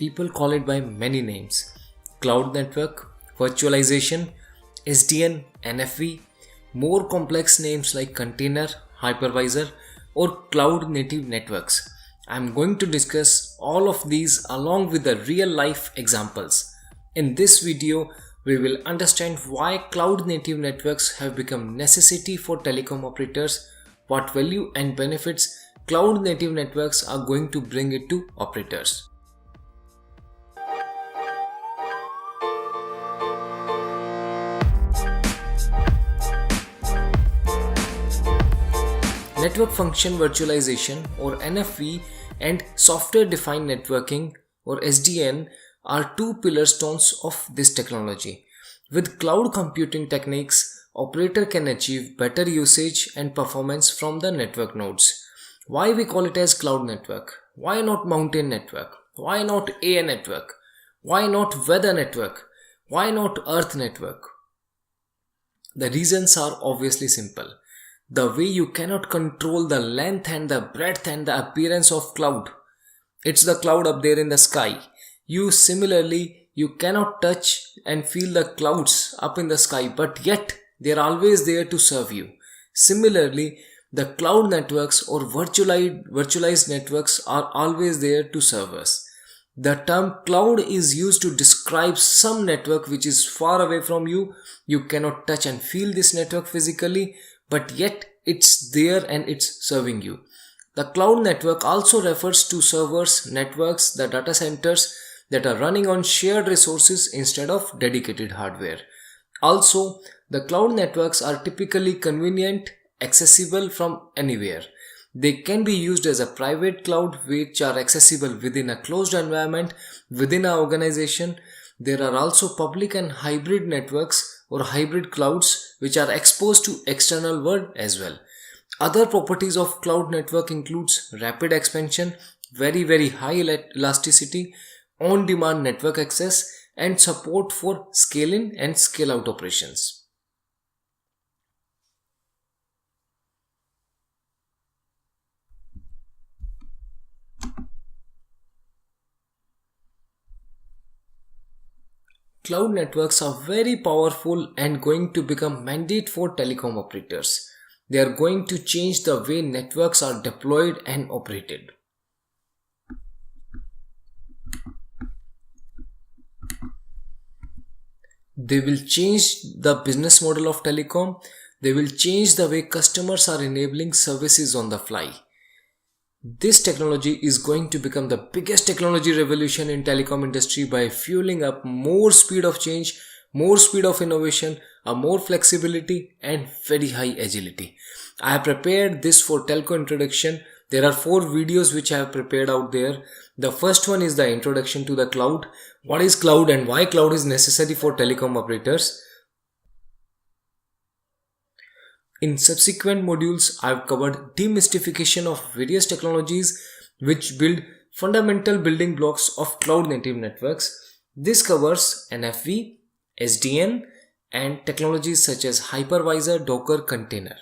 people call it by many names: cloud network, virtualization, SDN, NFV, more complex names like container, hypervisor, or cloud native networks. I'm going to discuss all of these along with the real life examples. In this video, we will understand why cloud native networks have become necessity for telecom operators, what value and benefits cloud native networks are going to bring it to operators. Network function virtualization or NFV and software defined networking or SDN are two pillar stones of this technology. With cloud computing techniques, operator can achieve better usage and performance from the network nodes. Why we call it as cloud network? Why not mountain network? Why not air network? Why not weather network? Why not earth network? The reasons are obviously simple. The way you cannot control the length and the breadth and the appearance of cloud. It's the cloud up there in the sky. You cannot touch and feel the clouds up in the sky, but yet they are always there to serve you. Similarly, the cloud networks or virtualized networks are always there to serve us. The term cloud is used to describe some network which is far away from you. You cannot touch and feel this network physically, but yet it's there and it's serving you. The cloud network also refers to servers, networks, the data centers that are running on shared resources instead of dedicated hardware. Also, the cloud networks are typically convenient, accessible from anywhere. They can be used as a private cloud which are accessible within a closed environment, within an organization. There are also public and hybrid networks or hybrid clouds which are exposed to external world as well. Other properties of cloud network includes rapid expansion, very high elasticity, on-demand network access, and support for scale-in and scale-out operations. Cloud networks are very powerful and going to become mandate for telecom operators. They are going to change the way networks are deployed and operated. They will change the business model of telecom. They will change the way customers are enabling services on the fly. This technology is going to become the biggest technology revolution in telecom industry by fueling up more speed of change, more speed of innovation, a more flexibility and very high agility. I have prepared this for telco introduction. There are 4 videos which I have prepared out there. The first one is the introduction to the cloud. What is cloud and why cloud is necessary for telecom operators? In subsequent modules, I have covered demystification of various technologies which build fundamental building blocks of cloud native networks. This covers NFV, SDN, and technologies such as hypervisor, Docker, container.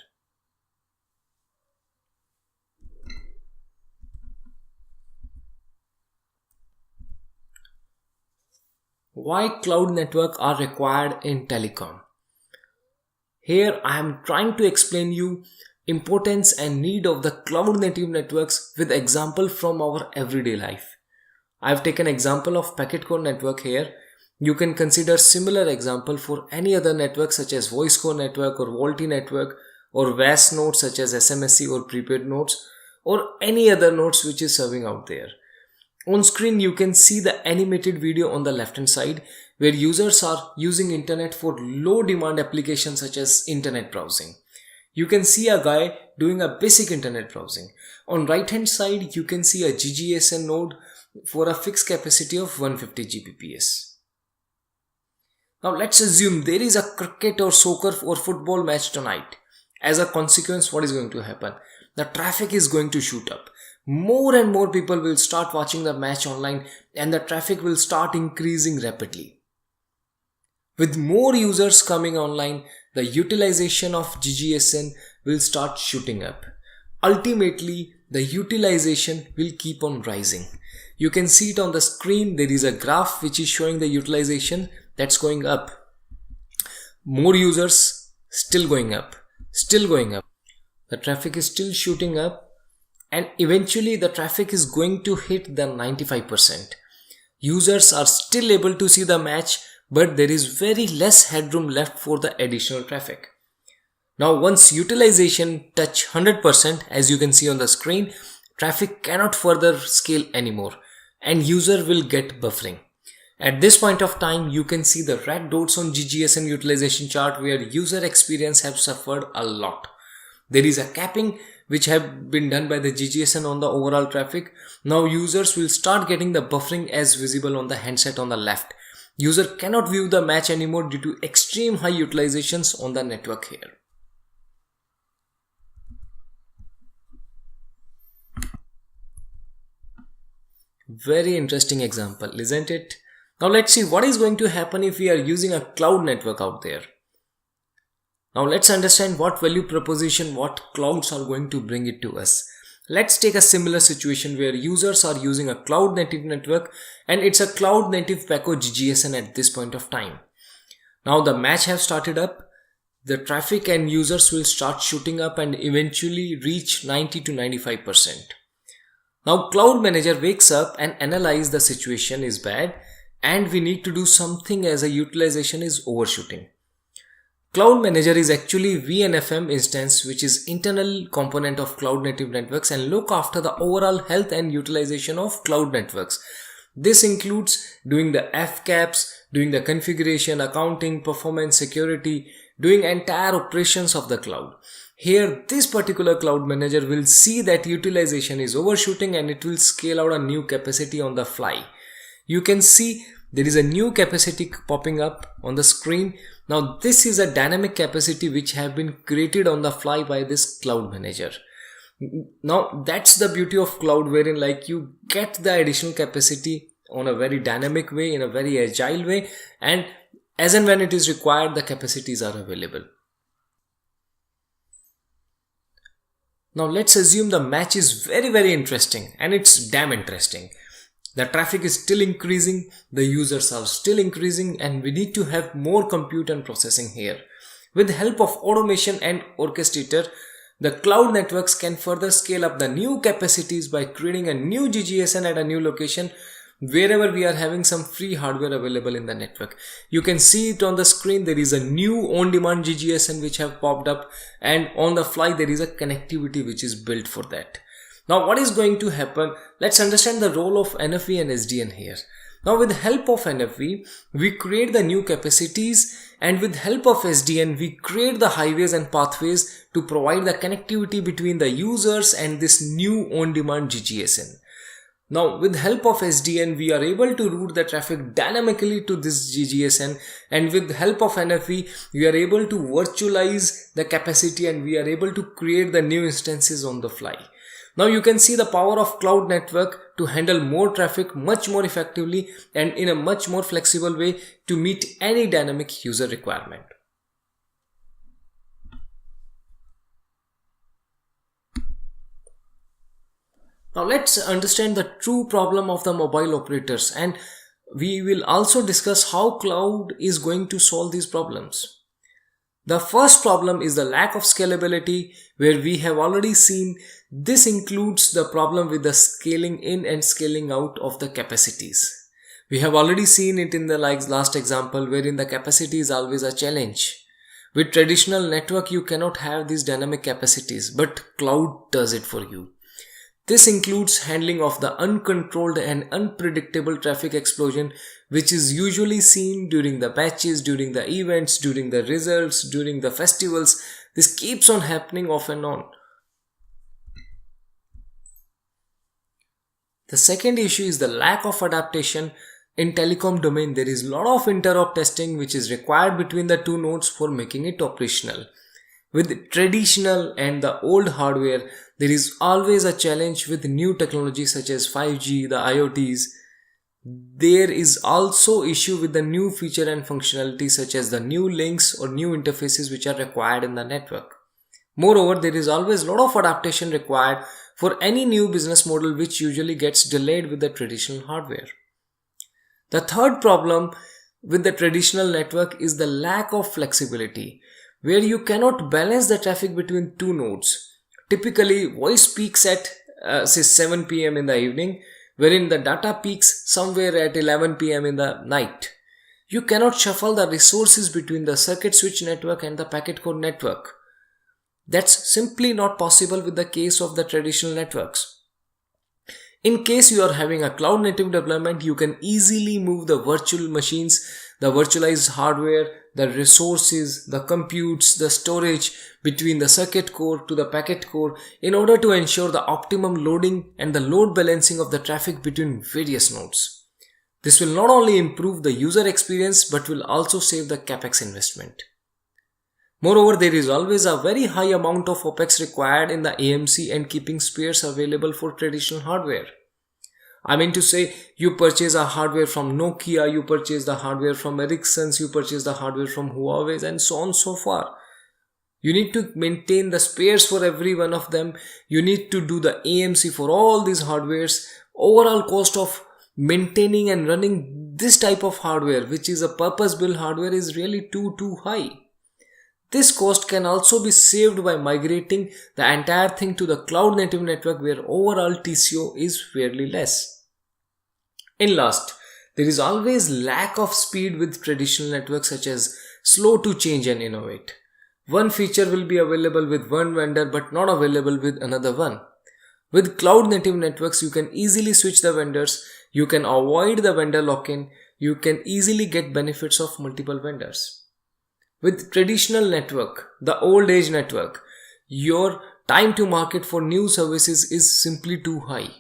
Why cloud network are required in telecom? Here I am trying to explain you importance and need of the cloud native networks with example from our everyday life. I have taken example of packet core network here. You can consider similar example for any other network such as voice core network or VoLTE network or VAS nodes such as SMSC or prepaid nodes or any other nodes which is serving out there. On screen you can see the animated video on the left hand side where users are using internet for low demand applications such as internet browsing. You can see a guy doing a basic internet browsing. On right hand side you can see a GGSN node for a fixed capacity of 150 Gbps. Now let's assume there is a cricket or soccer or football match tonight. As a consequence, what is going to happen? The traffic is going to shoot up. More and more people will start watching the match online and the traffic will start increasing rapidly. With more users coming online, the utilization of GGSN will start shooting up. Ultimately, the utilization will keep on rising. You can see it on the screen. There is a graph which is showing the utilization that's going up. More users, still going up, still going up. The traffic is still shooting up, and eventually the traffic is going to hit the 95%. Users are still able to see the match, but there is very less headroom left for the additional traffic. Now once utilization touch 100%, as you can see on the screen, traffic cannot further scale anymore and user will get buffering. At this point of time, you can see the red dots on GGSN utilization chart where user experience have suffered a lot. There is a capping which have been done by the GGSN on the overall traffic. Now users will start getting the buffering as visible on the handset on the left. User cannot view the match anymore due to extreme high utilizations on the network here. Very interesting example, isn't it? Now let's see what is going to happen if we are using a cloud network out there. Now let's understand what value proposition, what clouds are going to bring it to us. Let's take a similar situation where users are using a cloud native network and it's a cloud native Paco GGSN at this point of time. Now the match have started up, the traffic and users will start shooting up and eventually reach 90 to 95%. Now Cloud Manager wakes up and analyzes the situation is bad and we need to do something as a utilization is overshooting. Cloud Manager is actually VNFM instance which is internal component of cloud native networks and look after the overall health and utilization of cloud networks. This includes doing the FCAPs, doing the configuration, accounting, performance, security, doing entire operations of the cloud. Here, this particular Cloud Manager will see that utilization is overshooting and it will scale out a new capacity on the fly. You can see there is a new capacity popping up on the screen. Now this is a dynamic capacity which have been created on the fly by this Cloud Manager. Now that's the beauty of cloud, wherein like you get the additional capacity on a very dynamic way, in a very agile way, and as and when it is required, the capacities are available. Now let's assume the match is very interesting, and it's damn interesting. The traffic is still increasing, the users are still increasing, and we need to have more compute and processing here. With the help of automation and orchestrator, the cloud networks can further scale up the new capacities by creating a new GGSN at a new location wherever we are having some free hardware available in the network. You can see it on the screen. There is a new on-demand GGSN which have popped up, and on the fly there is a connectivity which is built for that. Now what is going to happen? Let's understand the role of NFV and SDN here. Now with the help of NFV, we create the new capacities, and with help of SDN, we create the highways and pathways to provide the connectivity between the users and this new on-demand GGSN. Now with help of SDN, we are able to route the traffic dynamically to this GGSN, and with help of NFV, we are able to virtualize the capacity and we are able to create the new instances on the fly. Now you can see the power of cloud network to handle more traffic much more effectively and in a much more flexible way to meet any dynamic user requirement. Now let's understand the true problem of the mobile operators, and we will also discuss how cloud is going to solve these problems. The first problem is the lack of scalability, where we have already seen this includes the problem with the scaling in and scaling out of the capacities. We have already seen it in the last example, wherein the capacity is always a challenge. With traditional network, you cannot have these dynamic capacities, but cloud does it for you. This includes handling of the uncontrolled and unpredictable traffic explosion, which is usually seen during the batches, during the events, during the results, during the festivals. This keeps on happening off and on. The second issue is the lack of adaptation. In telecom domain, there is a lot of interop testing which is required between the two nodes for making it operational. With traditional and the old hardware, there is always a challenge with new technology such as 5G, the IoTs. There is also issue with the new feature and functionality such as the new links or new interfaces which are required in the network. Moreover, there is always a lot of adaptation required for any new business model which usually gets delayed with the traditional hardware. The third problem with the traditional network is the lack of flexibility, where you cannot balance the traffic between two nodes. Typically, voice peaks at say 7 p.m. in the evening, wherein the data peaks somewhere at 11 p.m. in the night. You cannot shuffle the resources between the circuit switch network and the packet core network. That's simply not possible with the case of the traditional networks. In case you are having a cloud native deployment, you can easily move the virtual machines, the virtualized hardware, the resources, the computes, the storage between the circuit core to the packet core in order to ensure the optimum loading and the load balancing of the traffic between various nodes. This will not only improve the user experience but will also save the capex investment. Moreover, there is always a very high amount of OPEX required in the AMC and keeping spares available for traditional hardware. I mean to say, you purchase a hardware from Nokia, you purchase the hardware from Ericsson's, you purchase the hardware from Huawei's, and so on and so forth. You need to maintain the spares for every one of them. You need to do the AMC for all these hardwares. Overall cost of maintaining and running this type of hardware, which is a purpose-built hardware, is really too high. This cost can also be saved by migrating the entire thing to the cloud native network, where overall TCO is fairly less. In last, there is always lack of speed with traditional networks, such as slow to change and innovate. One feature will be available with one vendor but not available with another one. With cloud native networks, you can easily switch the vendors, you can avoid the vendor lock-in, you can easily get benefits of multiple vendors. With traditional network, the old age network, your time to market for new services is simply too high.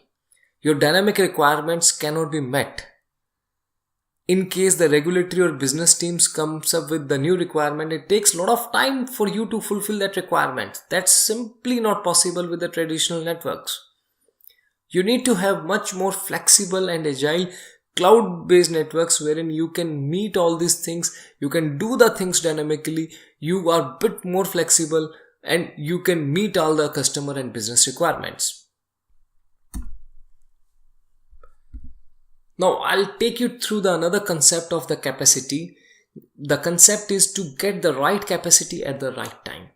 Your dynamic requirements cannot be met. In case the regulatory or business teams comes up with the new requirement, it takes a lot of time for you to fulfill that requirement. That's simply not possible with the traditional networks. You need to have much more flexible and agile cloud-based networks wherein you can meet all these things, you can do the things dynamically, you are a bit more flexible and you can meet all the customer and business requirements. Now I'll take you through another concept of the capacity. The concept is to get the right capacity at the right time.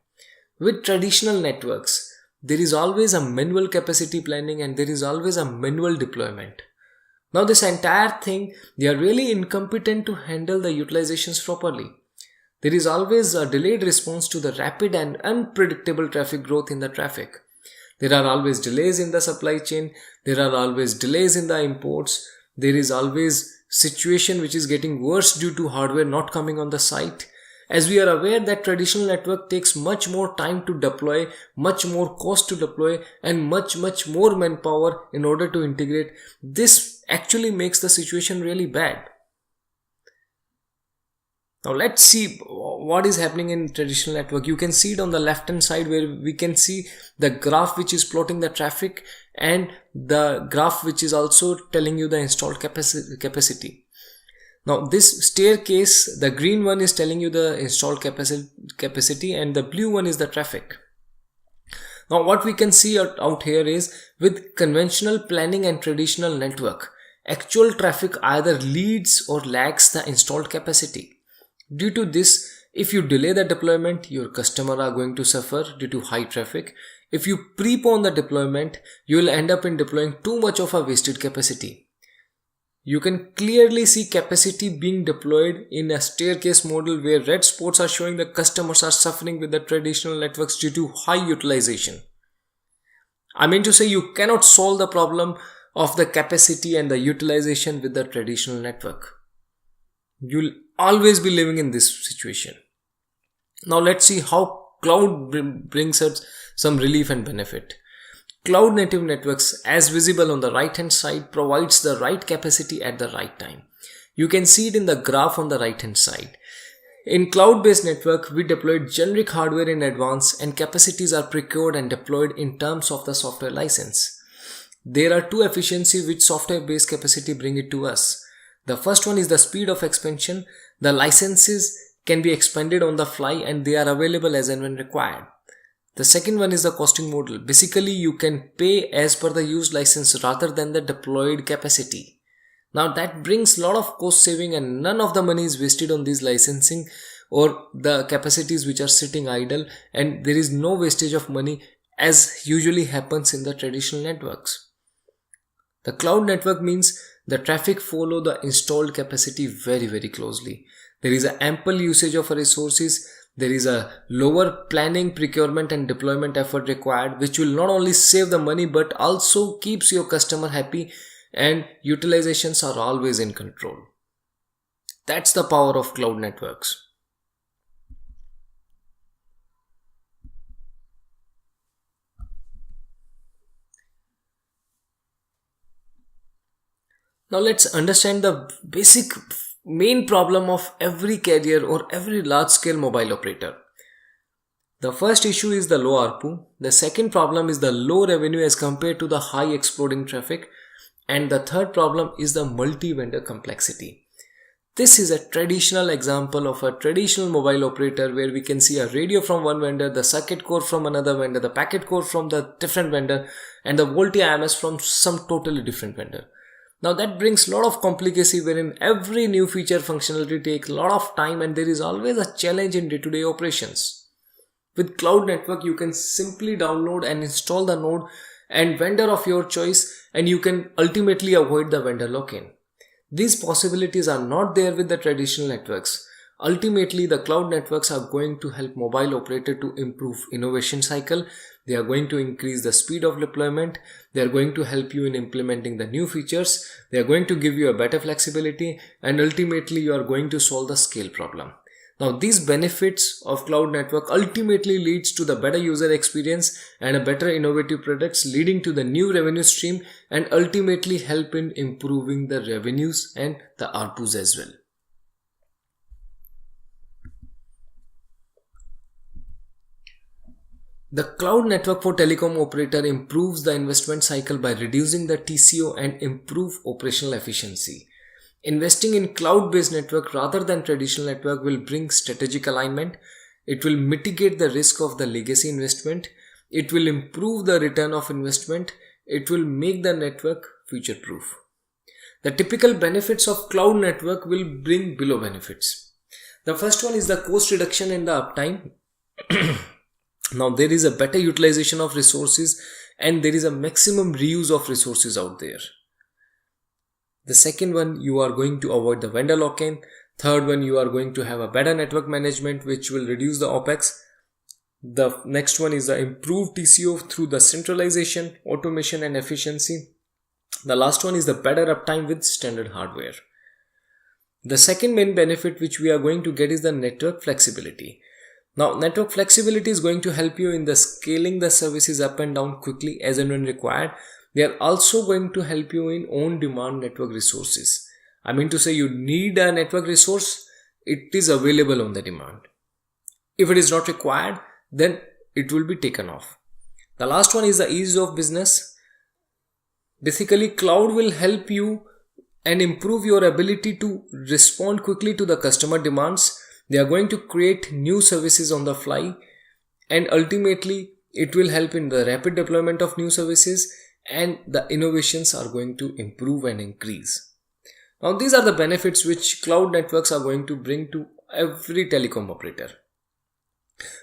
With traditional networks, there is always a manual capacity planning and there is always a manual deployment. Now this entire thing, they are really incompetent to handle the utilizations properly. There is always a delayed response to the rapid and unpredictable traffic growth in the traffic. There are always delays in the supply chain. There are always delays in the imports. There is always situation which is getting worse due to hardware not coming on the site. As we are aware that traditional network takes much more time to deploy, much more cost to deploy and much more manpower in order to integrate. This actually makes the situation really bad. Now let's see what is happening in traditional network. You can see it on the left hand side where we can see the graph which is plotting the traffic and the graph which is also telling you the installed capacity. Now this staircase, the green one is telling you the installed capacity and the blue one is the traffic. Now what we can see out here is with conventional planning and traditional network, actual traffic either leads or lags the installed capacity. Due to this, if you delay the deployment, your customer are going to suffer due to high traffic. If you prepone the deployment, you will end up in deploying too much of a wasted capacity. You can clearly see capacity being deployed in a staircase model where red spots are showing the customers are suffering with the traditional networks due to high utilization. I mean to say you cannot solve the problem of the capacity and the utilization with the traditional network. You'll always be living in this situation. Now let's see how cloud brings us some relief and benefit. Cloud native networks, as visible on the right hand side, provides the right capacity at the right time. You can see it in the graph on the right hand side. In cloud-based network, we deployed generic hardware in advance and capacities are procured and deployed in terms of the software license. There are two efficiencies which software-based capacity bring it to us. The first one is the speed of expansion. The licenses can be expanded on the fly and they are available as and when required. The second one is the costing model. Basically, you can pay as per the used license rather than the deployed capacity. Now that brings a lot of cost saving, and none of the money is wasted on these licensing or the capacities which are sitting idle, and there is no wastage of money as usually happens in the traditional networks. The cloud network means the traffic follow the installed capacity very closely. There is an ample usage of resources. There is a lower planning, procurement and deployment effort required, which will not only save the money but also keeps your customer happy, and utilizations are always in control. That's the power of cloud networks. Now let's understand the basic main problem of every carrier or every large scale mobile operator. The first issue is the low ARPU. The second problem is the low revenue as compared to the high exploding traffic. And the third problem is the multi-vendor complexity. This is a traditional example of a traditional mobile operator where we can see a radio from one vendor, the circuit core from another vendor, the packet core from the different vendor, and the VoLTE IMS from some totally different vendor. Now that brings a lot of complicacy wherein every new feature functionality takes a lot of time, and there is always a challenge in day-to-day operations. With cloud network, you can simply download and install the node and vendor of your choice, and you can ultimately avoid the vendor lock-in. These possibilities are not there with the traditional networks. Ultimately, the cloud networks are going to help mobile operator to improve innovation cycle. They are going to increase the speed of deployment. They are going to help you in implementing the new features. They are going to give you a better flexibility, and ultimately you are going to solve the scale problem. Now these benefits of cloud network ultimately leads to the better user experience and a better innovative products, leading to the new revenue stream and ultimately help in improving the revenues and the ARPUs as well. The cloud network for telecom operator improves the investment cycle by reducing the TCO and improve operational efficiency. Investing in cloud-based network rather than traditional network will bring strategic alignment. It will mitigate the risk of the legacy investment. It will improve the return of investment. It will make the network future-proof. The typical benefits of cloud network will bring below benefits. The first one is the cost reduction and the uptime. Now there is a better utilization of resources and there is a maximum reuse of resources out there. The second one, you are going to avoid the vendor lock-in. Third one, you are going to have a better network management which will reduce the OPEX. The next one is the improved TCO through the centralization, automation and efficiency. The last one is the better uptime with standard hardware. The second main benefit which we are going to get is the network flexibility. Now network flexibility is going to help you in the scaling the services up and down quickly as and when required. They are also going to help you in on demand network resources. I mean to say, you need a network resource, it is available on the demand. If it is not required, then it will be taken off. The last one is the ease of business. Basically, cloud will help you and improve your ability to respond quickly to the customer demands. They are going to create new services on the fly, and ultimately it will help in the rapid deployment of new services, and the innovations are going to improve and increase. Now these are the benefits which cloud networks are going to bring to every telecom operator.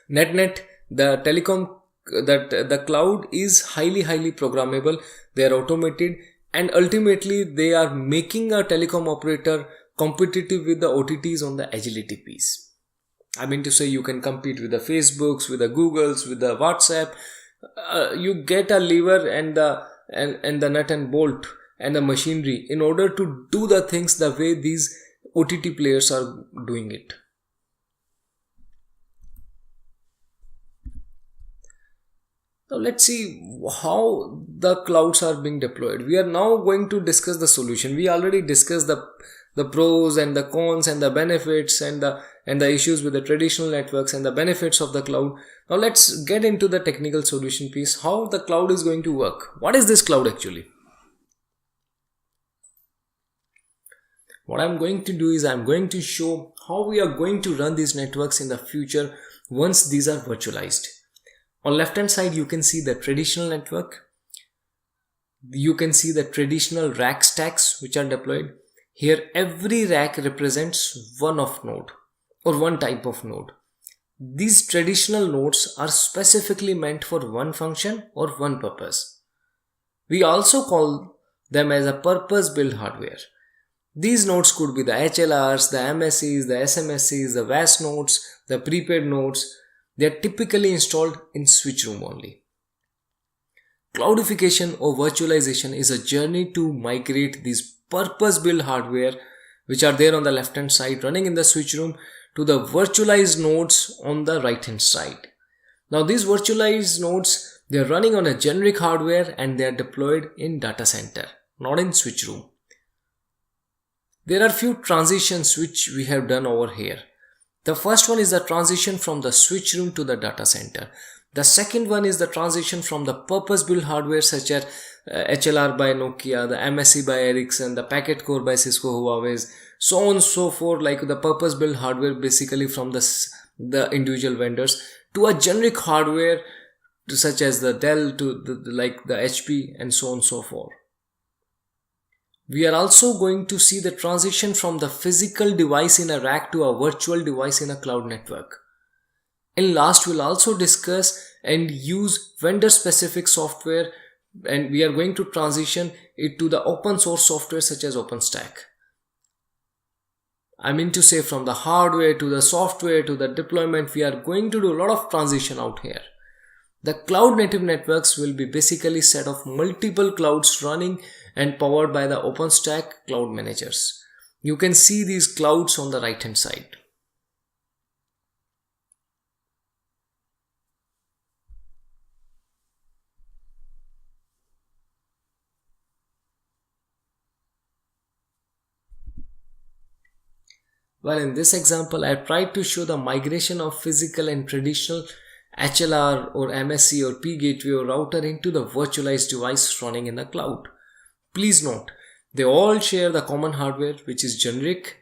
Net, the cloud is highly programmable. They are automated, and ultimately they are making a telecom operator competitive with the OTTs on the agility piece. I mean to say, you can compete with the Facebooks, with the Googles, with the WhatsApp. You get a lever and the nut and bolt and the machinery in order to do the things the way these OTT players are doing it. Now let's see how the clouds are being deployed. We are now going to discuss the solution. We already discussed the pros and the cons and the benefits and the issues with the traditional networks and the benefits of the cloud. Now let's get into the technical solution piece, how the cloud is going to work. What is this cloud actually? What I'm going to do is I'm going to show how we are going to run these networks in the future once these are virtualized. On left hand side you can see the traditional network. You can see the traditional rack stacks which are deployed. Here every rack represents one node or one type of node. These traditional nodes are specifically meant for one function or one purpose. We also call them as a purpose-built hardware. These nodes could be the HLRs, the MSCs, the SMSCs, the VAS nodes, the prepaid nodes. They are typically installed in switch room only. Cloudification or virtualization is a journey to migrate these purpose-built hardware which are there on the left hand side running in the switch room to the virtualized nodes on the right hand side. Now these virtualized nodes, they are running on a generic hardware and they are deployed in data center, not in switch room. There are few transitions which we have done over here. The first one is the transition from the switch room to the data center. The second one is the transition from the purpose-built hardware such as HLR by Nokia, the MSC by Ericsson, the packet core by Cisco, Huawei, so on and so forth, like the purpose-built hardware basically from the individual vendors to a generic hardware such as the Dell to like the HP and so on and so forth. We are also going to see the transition from the physical device in a rack to a virtual device in a cloud network. In last, we'll also discuss and use vendor specific software, and we are going to transition it to the open source software such as OpenStack. I mean to say, from the hardware to the software to the deployment, we are going to do a lot of transition out here. The cloud native networks will be basically set of multiple clouds running and powered by the OpenStack cloud managers. You can see these clouds on the right hand side. Well, in this example, I tried to show the migration of physical and traditional HLR or MSC or P gateway or router into the virtualized device running in the cloud. Please note, they all share the common hardware which is generic.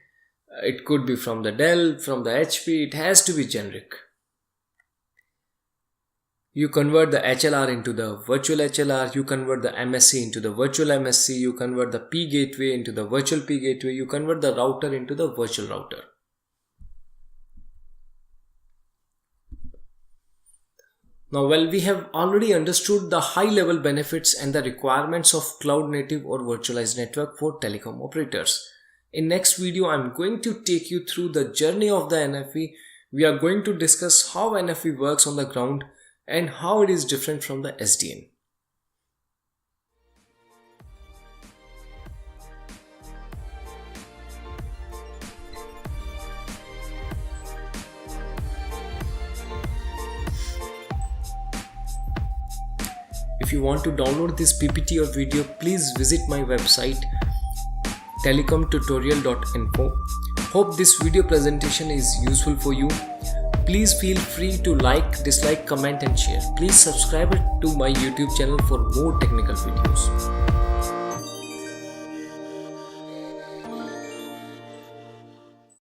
It could be from the Dell, from the HP, it has to be generic. You convert the HLR into the virtual HLR, you convert the MSC into the virtual MSC, you convert the P gateway into the virtual P gateway, you convert the router into the virtual router. Now, well, we have already understood the high level benefits and the requirements of cloud native or virtualized network for telecom operators. In next video, I'm going to take you through the journey of the NFV. We are going to discuss how NFV works on the ground and how it is different from the SDN. If you want to download this PPT or video, please visit my website telecomtutorial.info. Hope this video presentation is useful for you. Please feel free to like, dislike, comment and share. Please subscribe to my YouTube channel for more technical videos.